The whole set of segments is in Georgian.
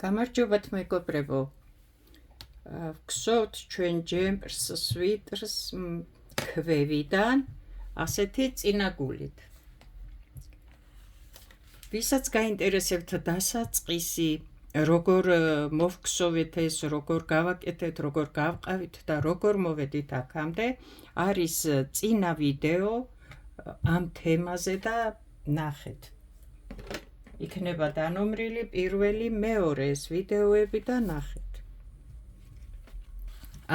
გამარჯობათ მეგობრებო. ვგსოვთ ჩვენ ჯემპრს სვიტრს ქვევიდან ასეთი წინაგულით. ვისაც გაინტერესებთ დასაწყისი, როგორ მოვგსოვეთ ეს, როგორ გავაკეთეთ, როგორ გავყავით და როგორ მოვედით აქამდე, არის წინა ვიდეო ამ თემაზე და ნახეთ. იქნება დანომრილი პირველი, მეორე ეს ვიდეოები და ნახეთ.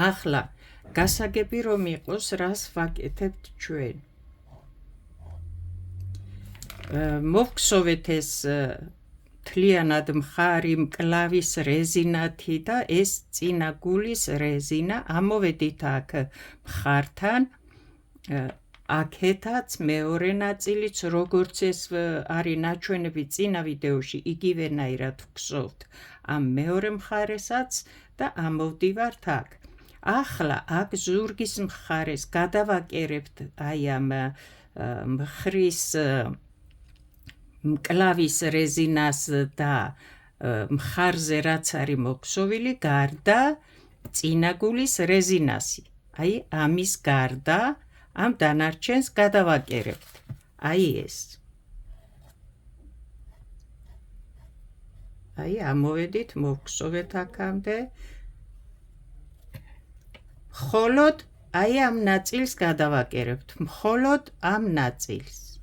ახლა გასაგები რომ იყოს, რას ვაკეთებთ ჩვენ. მოვგსოვეთ ეს მთლიანად მხარი მკლავის რეზინათი და ეს წინა გულის რეზინა, ამოვედით აქ მხართან, აქეთაც მეორე ნაწილიც, როგორც ეს არის ნაჩვენები წინა ვიდეოში, იგივენაირად ვგსოვთ ამ მეორე მხარესაც და ამოვდივართ აქ. ახლა აქ ზურგის მხარეს გადავაკერებთ აი ამ მხრის მკლავის რეზინას და მხარზე რაც არის მოგხსოვილი, გარდა წინაგულის რეზინასი. აი ამის გარდა ამ დანარჩენს გადავაკერებთ. აი ეს. აი ამოვედით, მოვგსოვეთ აქამდე. მხოლოდ აი ამ ნაწილს გადავაკერებთ. მხოლოდ ამ ნაწილს.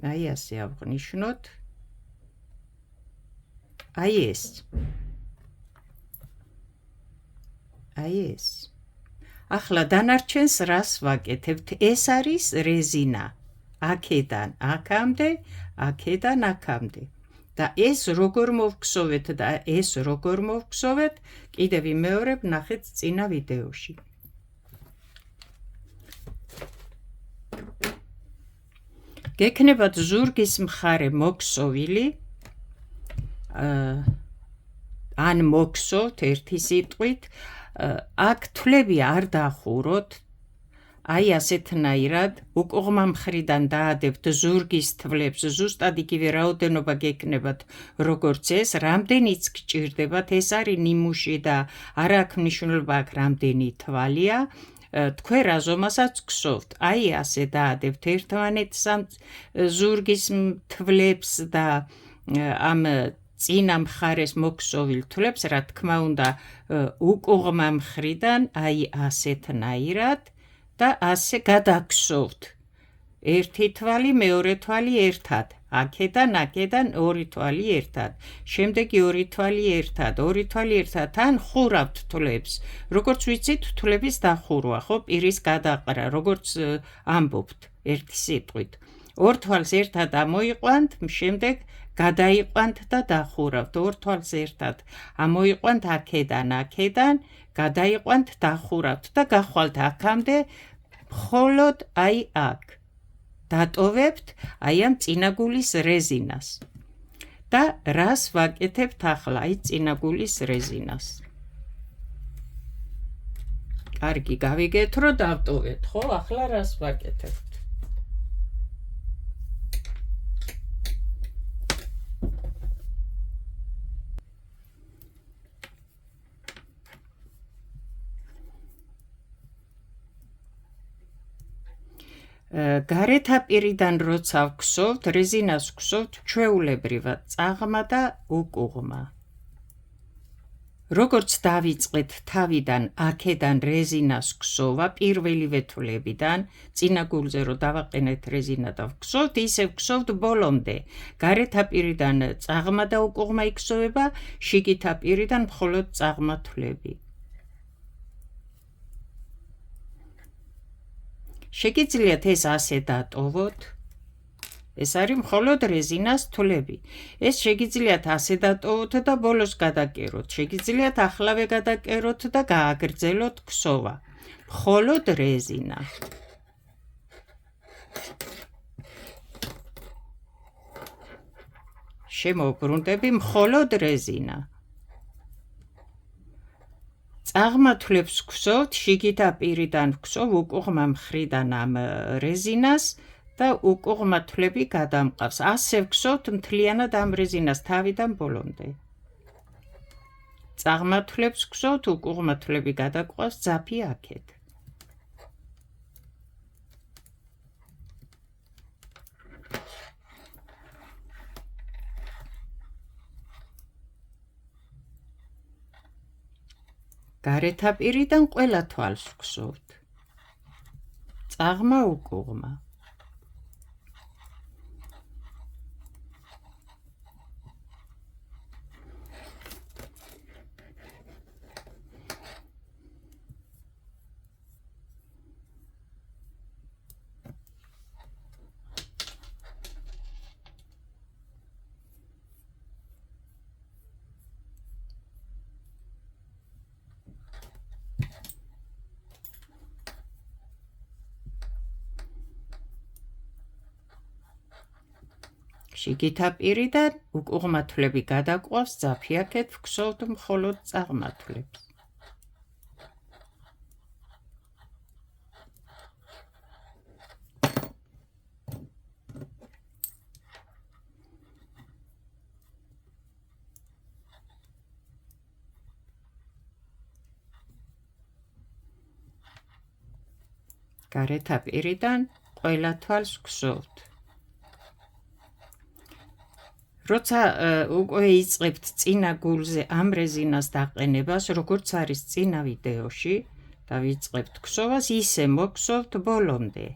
აი ასე ავღნიშნოთ. აი ეს. აი ეს. ახლა დანარჩენს რას ვაკეთებთ? ეს არის რეზინა. აქედან აქამდე, აქედან აქამდე. და ეს როგორ მოვგსოვეთ და ეს როგორ მოვგსოვეთ, კიდევ ვიმეორებ, ნახეთ წინა ვიდეოში. გექნებათ ზურგის მხარე მოგხსოვილი, ან მოგხსოვთ ერთი სიტყვით, აქ თვლები არ დახუროთ, აი ასეთნაირად უკუღმა მხრიდან დაადებთ ზურგის თვლებს, ზუსტად იგივე რაოდენობა გექნებათ როგორც ეს, რამდენიც გჭირდებათ, ეს არის ნიმუში და არ აქვს მნიშვნელობა აქ რამდენი თვალია, თქვენ რა ზომასაც გსოვთ, აი ასე დაადებთ ერთმანეთს ამ ზურგის თვლებს და ამ წინა მხარეს მოგხსოვილ თვლებს, რა თქმა უნდა, უკუღმა მხრიდან, აი ასეთნაირად და ასე გადაგხსოვთ. ერთი თვალი, მეორე თვალი ერთად. აქედან ორი თვალი ერთად. შემდეგი ორი თვალი ერთად, ორი თვალი ერთად. თან ხურავთ თვლებს. როგორც ვიცით, თვლების დახურვა, ხო, პირის გადაყრა, როგორც ამბობთ ერთი სიტყვით. ორ თვალს ერთად ამოიყვანთ, შემდეგ გადაიყვანთ და დახურავთ. ორ თვალს ერთად ამოიყვანთ აქედან, გადაიყვანთ, დახურავთ და გახვალთ აქამდე, მხოლოდ აი აქ. დატოვებთ აი ამ წინაგულის რეზინას. და რას ვაკეთებთ ახლა აი წინაგულის რეზინას? კარგი, გავიგეთ, რომ დავტოვეთ, ხო? ახლა რას ვაკეთებთ? გარეთ აპირიდან როცა ვგსოვთ, რეზინას ვგსოვთ ჩვეულებრივად წაღმა და უკუღმა. როგორც დავიწყეთ თავიდან, აქედან რეზინას ვგსოვა, პირველივე თვლებიდან, წინაგულზე რომ დავაყენეთ რეზინა და ვგსოვთ, ისე ვგსოვთ ბოლომდე. გარეთ აპირიდან წაღმა და უკუღმა იქსოვება, შიგით აპირიდან მხოლოდ წაღმა თვლები. შეგიძლიათ ეს ასე დატოვოთ. ეს არის მხოლოდ რეზინას თვლები. ეს შეგიძლიათ ასე დატოვოთ და ბოლოს გადაკეროთ. შეგიძლიათ ახლავე გადაკეროთ და გააგრძელოთ ქსოვა. მხოლოდ რეზინა. შემოვბრუნდები, მხოლოდ რეზინა. წაღმა თვლებს ვგსოვთ, შიგით აპირიდან ვგსოვ, უკუღმა მხრიდან ამ რეზინას და უკუღმა თვლები გადამყავს. ასე ვგსოვთ მთლიანად ამ რეზინას თავიდან ბოლომდე. წაღმა თვლებს ვგსოვთ, უკუღმა თვლები გადაგვყავს ძაფი აქეთ. გარეთაპირიდან ყველა თვალს ვგსოვთ. წაღმა უკუღმა. შიგითა პირიდან უკუღმა თვლები გადაგვყავს ძაფი აქეთ ვგსოვთ მხოლოდ წაღმა თვლებს. გარეთა პირიდან ყველა თვალს ვგსოვთ. როცა უკვე იწყებთ წინა გულზე ამ რეზინას დაყენებას, როგორც არის წინა ვიდეოში და ვიწყებთ ქსოვას, ისე მოგხსოვთ ბოლომდე.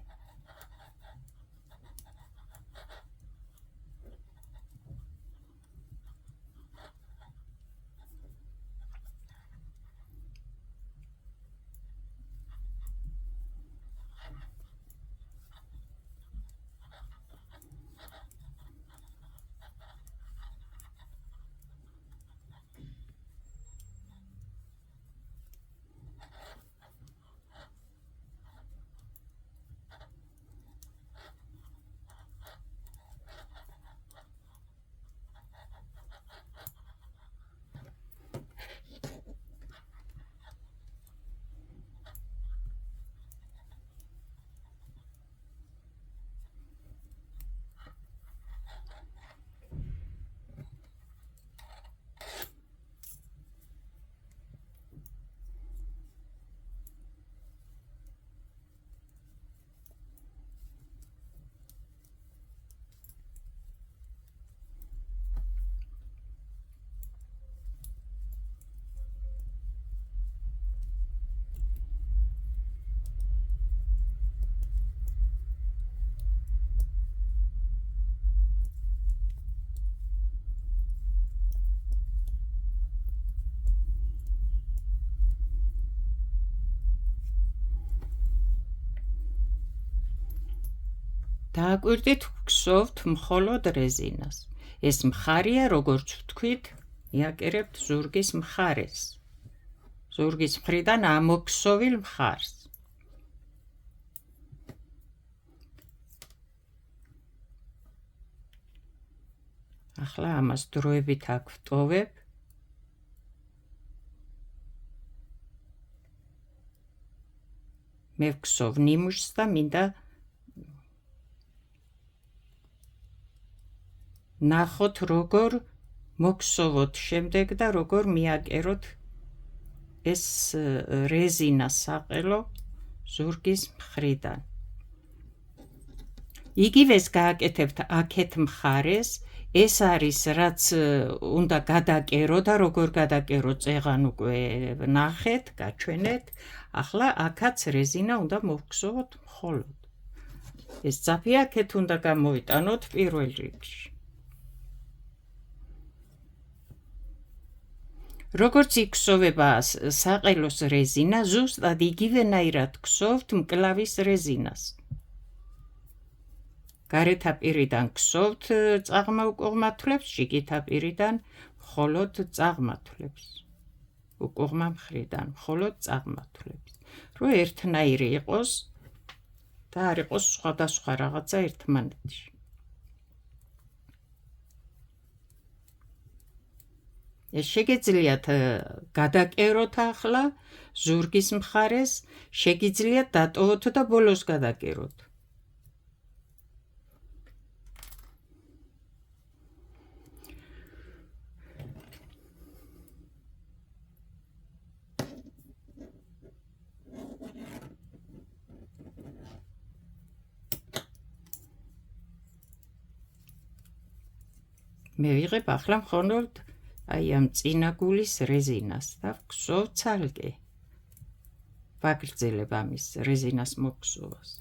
დააკვირდით ვგსოვთ მხოლოდ რეზინას. ეს მხარია, როგორც ვთქვით, იაკერებთ ზურგის მხარეს. ზურგის მხრიდან ამოქსოვილ მხარს. ახლა ამას დროებით აქ ვტოვებ. მე ვგსოვ ნიმუშს და მინდა ნახოთ როგორ მოგხსოვოთ შემდეგ და როგორ მიაკეროთ ეს რეზინა საყელო ზურგის მხრიდან. იგივეს გააკეთებთ აქეთ მხარეს, ეს არის რაც უნდა გადაკერო და როგორ გადაკერო წეღან უკვე ნახეთ, გაჩვენეთ. ახლა აქაც რეზინა უნდა მოვგსოვოთ მხოლოდ. ეს ძაფი აქეთ უნდა გამოვიტანოთ პირველ რიგში. როგორც იქსოვება საყელოს რეზინა, ზუსტად იგივენაირად გსოვთ მკლავის რეზინას. გარეთა პირიდან გსოვთ წაღმა უკუღმა თვლებს, შიგითა პირიდან მხოლოდ წაღმა თვლებს. უკუღმა მხრიდან მხოლოდ წაღმა თვლებს. რომ ერთნაირი იყოს და არ იყოს სხვადასხვა რაღაცა ერთმანეთში. შეგიძლიათ გადაკეროთ ახლა ზურგის მხარეს, შეგიძლიათ დატოვოთ და ბოლოს გადაკეროთ. მე ვიღებ ახლა მხოლოდ აი ამ წინა გულის რეზინას და ვგსოვ ცალკე. ვაგრძელებ ამის რეზინას მოგსოვას.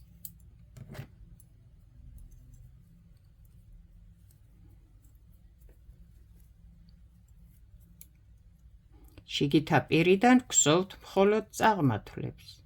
შიგითა პირიდან ვგსოვთ მხოლოდ წაღმართლებს.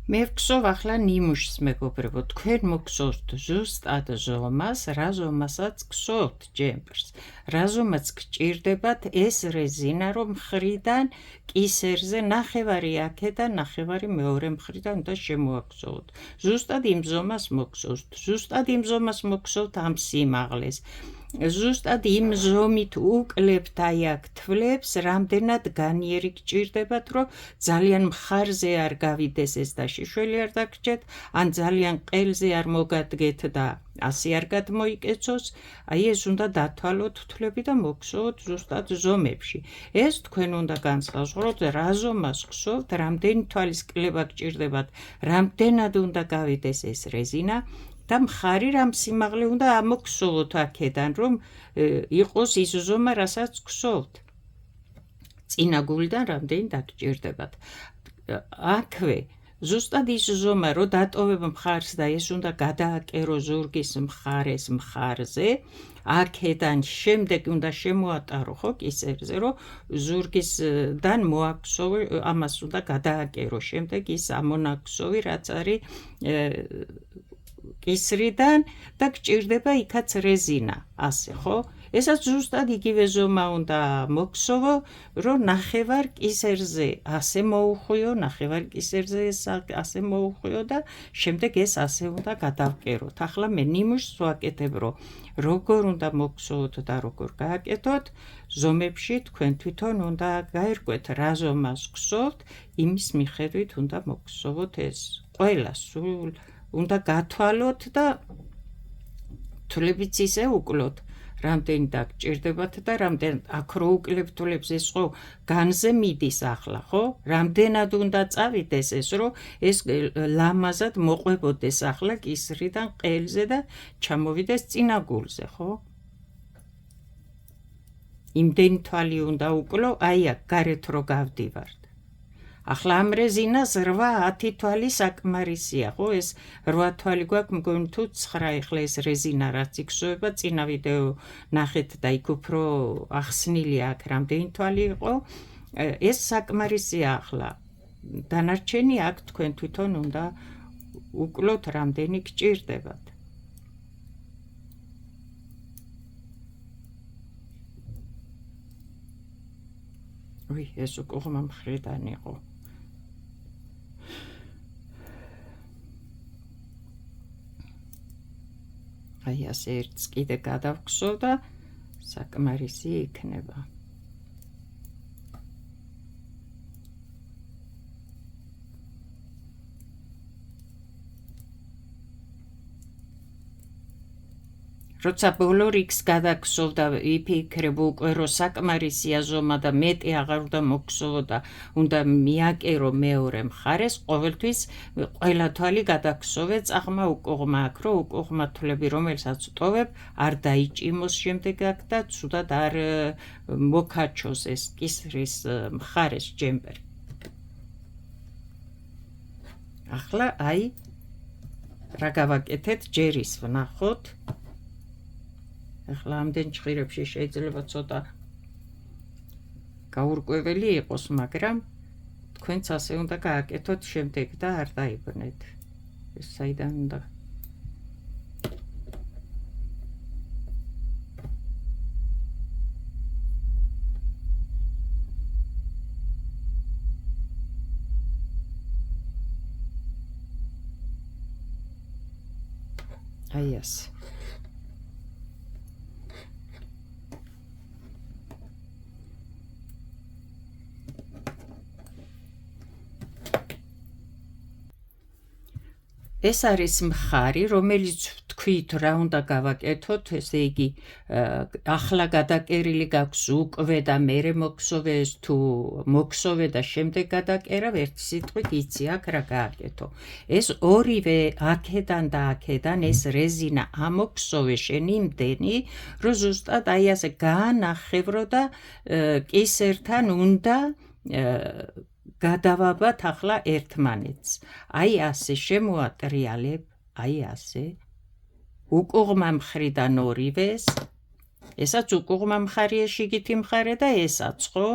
მე ვგსოვ ახლა ნიმუშს მეგობრებო, თქვენ მოგსოვთ ზუსტად ზომას, რა ზომასაც გსოვთ ჯემპერს, რა ზომაც გჭირდებათ ეს რეზინა, რომ მხრიდან კისერზე ნახევარი აქედან, ნახევარი მეორე მხრიდან უნდა შემოაგზავნოთ. ზუსტად იმ ზომას მოგსოვთ, ზუსტად იმ ზომას მოგსოვთ ამ სიმაღლეს. ზუსტად იმ ზომით უკლებთ აი აქ თვლებს, რამდენად განიერი გჭირდებათ, რომ ძალიან მხარზე არ გავიდეს ეს და შიშველი არ დაგჭეთ, ან ძალიან ყელზე არ მოგადგეთ და ასე არ გადმოიკეცოს, აი ეს უნდა დათვალოთ თვლები და მოგსოვოთ ზუსტად ზომებში. ეს თქვენ უნდა განსაზღვროთ, რა ზომას გსოვთ, რამდენი თვალის კლება გჭირდებათ, რამდენად უნდა გავიდეს ეს რეზინა და მხარი რამ სიმაღლე უნდა ამოგსოვოთ აქედან, რომ იყოს ის ზომა, რასაც გსოვთ. წინა გულიდან რამდენი დაგჭირდებათ. აქვე ზუსტად ის ზომა, რომ დატოვებ მხარს და ეს უნდა გადააკერო ზურგის მხარეს მხარზე, აქედან შემდეგ უნდა შემოატარო ხო კისერზე, რომ ზურგისდან მოაქვსოვი, ამას უნდა გადააკერო, შემდეგ ის ამონაქვსოვი, რაც არის კისრიდან და გჭირდება იქაც რეზინა, ასე ხო? ესაც ზუსტად იგივე ზომა უნდა მოგსოვო, რომ ნახევარ კისერზე ასე მოუხვიო, ნახევარ კისერზე ასე მოუხვიო და შემდეგ ეს ასე უნდა გადავკეროთ. ახლა მე ნიმუშს ვაკეთებ, რომ როგორ უნდა მოგსოვოთ და როგორ გააკეთოთ, ზომებში თქვენ თვითონ უნდა გაერკვეთ, რა ზომას გსოვთ, იმის მიხედვით უნდა მოგსოვოთ ეს. ყველა სულ უნდა გათვალოთ და თვლებიც ისე უკლოთ, რამდენი დაგჭირდებათ და რამდენ აქ რო უკლებთ თვლებს ეს ხო განზე მიდის ახლა, ხო? რამდენად უნდა წავიდეს ეს, რომ ეს ლამაზად მოყვებოდეს ახლა კისრიდან ყელზე და ჩამოვიდეს წინა გულზე, ხო? იმდენი თვალი უნდა უკლო, აი აქ გარეთ რო გავდივართ. ახლა ამ რეზინას 8-10 თვალი საკმარისია, ხო? ეს 8 თვალი გვაქვს, მგონი თუ 9 ახლა ეს რეზინა რაც იქსოვება, წინა ვიდეო ნახეთ და იქ უფრო ახსნილი აქ რამდენი თვალი იყო. ეს საკმარისია ახლა. დანარჩენი აქ თქვენ თვითონ უნდა უკლოთ რამდენი გჭირდებათ. ეს უკუღმა მხრიდან იყო. აი ასე ერთს კიდე გადავგსო და საკმარისი იქნება. როცა ბოლო რიგს გადაგსოვ და ვიფიქრებ უკვე რომ საკმარისია ზომა და მეტი აღარ უნდა მოგსოვო და უნდა მიაკერო მეორე მხარეს, ყოველთვის ყველა თვალი გადაგსოვე წაღმა უკუღმა აქ, რომ უკუღმა თვლები რომელსაც ვტოვებ არ დაიჭიმოს შემდეგ აქ და ცუდად არ მოკაჩოს ეს კისრის მხარეს ჯემპერი. ახლა აი რა გავაკეთეთ, ჯერ ის ვნახოთ. ახლა ამდენ ჭხირებში შეიძლება ცოტა გაურკვეველი იყოს, მაგრამ თქვენც ასე უნდა გააკეთოთ შემდეგ და არ დაიბნეთ. ეს საიდან უნდა აი ასე. ეს არის მხარი, რომელიც თქვით რა უნდა გავაკეთოთ, ესე იგი ახლა გადაკერილი გაქვს უკვე და მერე მოგსოვე ეს თუ მოგსოვე და შემდეგ გადაკერავ, ერთი სიტყვით იცი აქ რა გააკეთო. ეს ორივე აქედან და აქედან ეს რეზინა ამოგსოვე შენ იმდენი, რომ ზუსტად აი ასე გაანახევრო და კისერთან უნდა გადავაბათ ახლა ერთმანეთს. აი ასე შემოატრიალებ, აი ასე. უკუღმა მხრიდან ორივეს. ესაც უკუღმა მხარეა შიგითი მხარე და ესაც, ხო?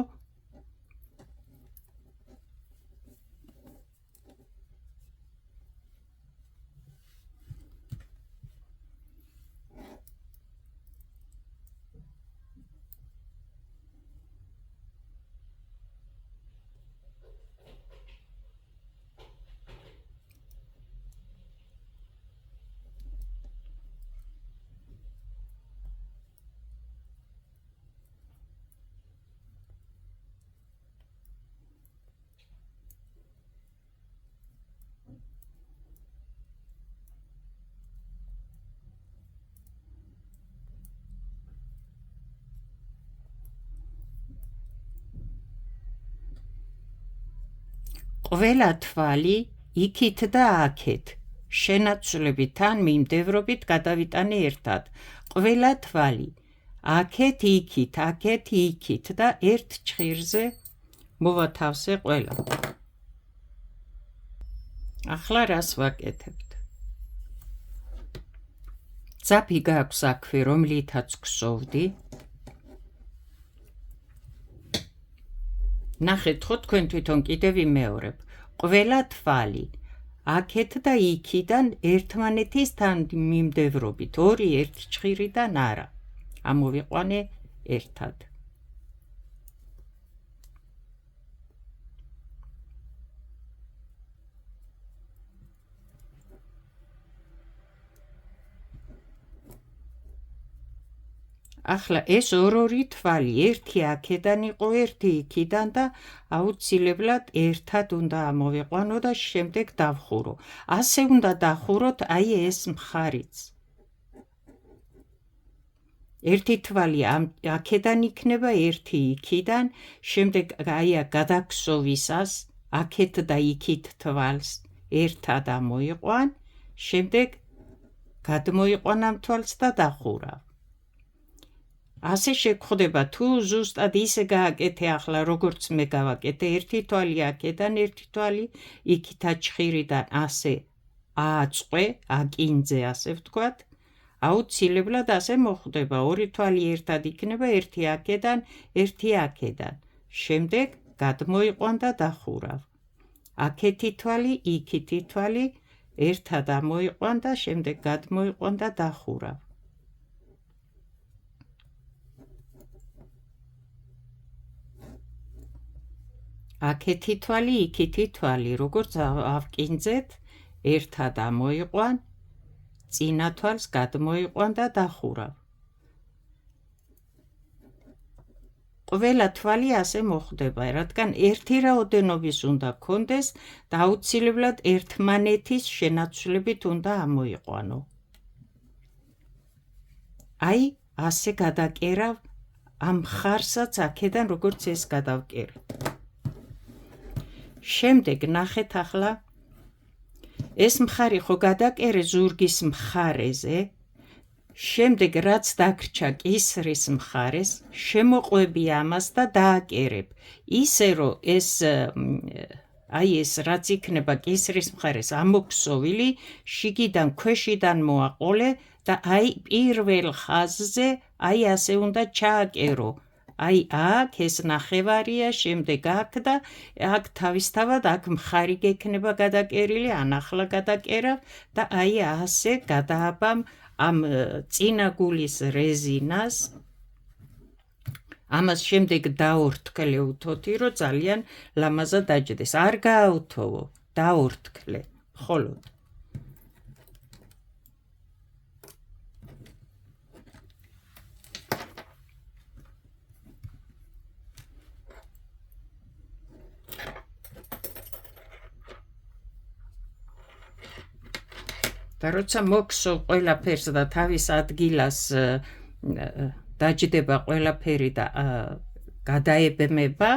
ყველა თვალი იქით და აქეთ. შენაცვლებით ან მიმდევრობით გადავიტანე ერთად. ყველა თვალი აქეთ იქით, აქეთ იქით და ერთ ჭხირზე მოვათავსე ყველა. ახლა რას ვაკეთებთ? ძაფი გაქვს აქვე, რომლითაც გსოვდი. ნახეთ ხო თქვენ თვითონ კიდე ვიმეორებ. ყველა თვალი აქეთ და იქიდან ერთმანეთისთან მიმდევრობით, ორი ერთ ჭხირიდან არა. ამოვიყვანე ერთად. ახლა ეს ორი თვალი, ერთი აქედან იყო, ერთი იქიდან და აუცილებლად ერთად უნდა ამოვიყვანო და შემდეგ დავხურო. ასე უნდა დახუროთ აი ეს მხარიც. ერთი თვალი აქედან იქნება, ერთი იქიდან, შემდეგ აი გადაგსოვისას აქეთ და იქით თვალს ერთად ამოიყვან, შემდეგ გადმოიყვან ამ თვალს და დახურავ. ასე შეგხვდება თუ ზუსტად ისე გააკეთე ახლა როგორც მე გავაკეთე ერთი თვალი აქედან ერთი თვალი იქით აჩხირიდან ასე ააწყვე აკინძე ასე ვთქვათ აუცილებლად ასე მოხდება ორი თვალი ერთად იქნება ერთი აქედან ერთი აქედან შემდეგ გადმოიყვან და დახურავ აქეთი თვალი იქითი თვალი ერთად ამოიყვან და შემდეგ გადმოიყვან და დახურავ აქეთი თვალი იქითი თვალი როგორც ავკინძეთ ერთად ამოიყვან წინა თვალს გადმოიყვან და დახურავ ყველა თვალი ასე მოხდება რადგან ერთი რაოდენობის უნდა გქონდეს და აუცილებლად ერთმანეთის შენაცვლებით უნდა ამოიყვანო აი ასე გადაკერავ ამ მხარსაც აქედან როგორც ეს გადავკერებ შემდეგ ნახეთ ახლა ეს მხარი ხო გადაკერე ზურგის მხარეზე შემდეგ რაც დაგრჩა კისრის მხარეს შემოყვები ამას და დააკერებ ისე რომ ეს აი ეს რაც იქნება კისრის მხარეს ამოქსოვილი შიგიდან ქვეშიდან მოაყოლე და აი პირველ ხაზზე აი ასე უნდა ჩააკერო აი აქ ეს ნახევარია შემდეგ აქ და აქ თავისთავად აქ მხარი გექნება გადაკერილი ან ახლა გადაკერავ და აი ასე გადააბამ ამ წინა გულის რეზინას ამას შემდეგ დაორთქლე უთოთი რომ ძალიან ლამაზად დაჯდეს არ გააუთოვო დაორთქლე მხოლოდ და როცა მოქსოვ ყველაფერს და თავის ადგილას დაჯდება ყველაფერი და გადაებმება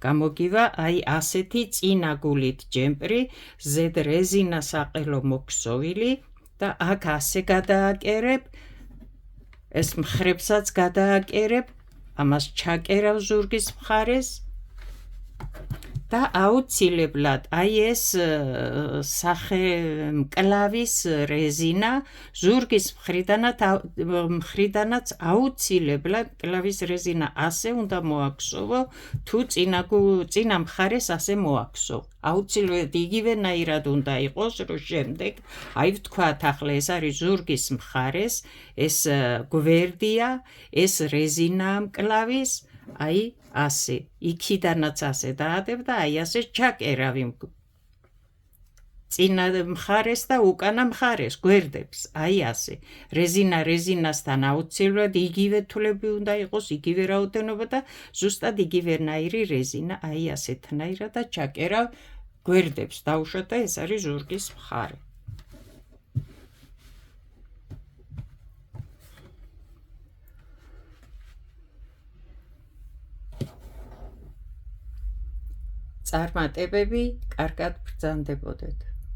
გამოგივა აი ასეთი წინა გულით ჯემპრი ზედ რეზინა საყელო მოქსოვილი და აქ ასე გადააკერებ ეს მხრებსაც გადააკერებ ამას ჩაკერავ ზურგის მხარეს და აუცილებლად აი ეს სახელმკლავის რეზინა ზურგის მხრიდანაც აუცილებლად კლავის რეზინა ასე უნდა მოაქსოვო თუ წინა მხარეს ასე მოაქსოვ აუცილებლად იგივენაირად უნდა იყოს რომ შემდეგ აი ვთქვათ ახლა ეს არის ზურგის მხარეს ეს გვერდია ეს რეზინაა მკლავის აი ასე იქიდანაც ასე დაადებ და აი ასე ჩაკერავი წინა მხარეს და უკანა მხარეს გვერდებს აი ასე რეზინა რეზინასთან აუცილებლად იგივე თვლები უნდა იყოს იგივე რაოდენობა და ზუსტად იგივენაირი რეზინა აი ასეთნაირად და ჩაკერავ გვერდებს დავუშვათ და ეს არის ზურგის მხარე წარმატებები, კარგად ბრძანდებოდეთ.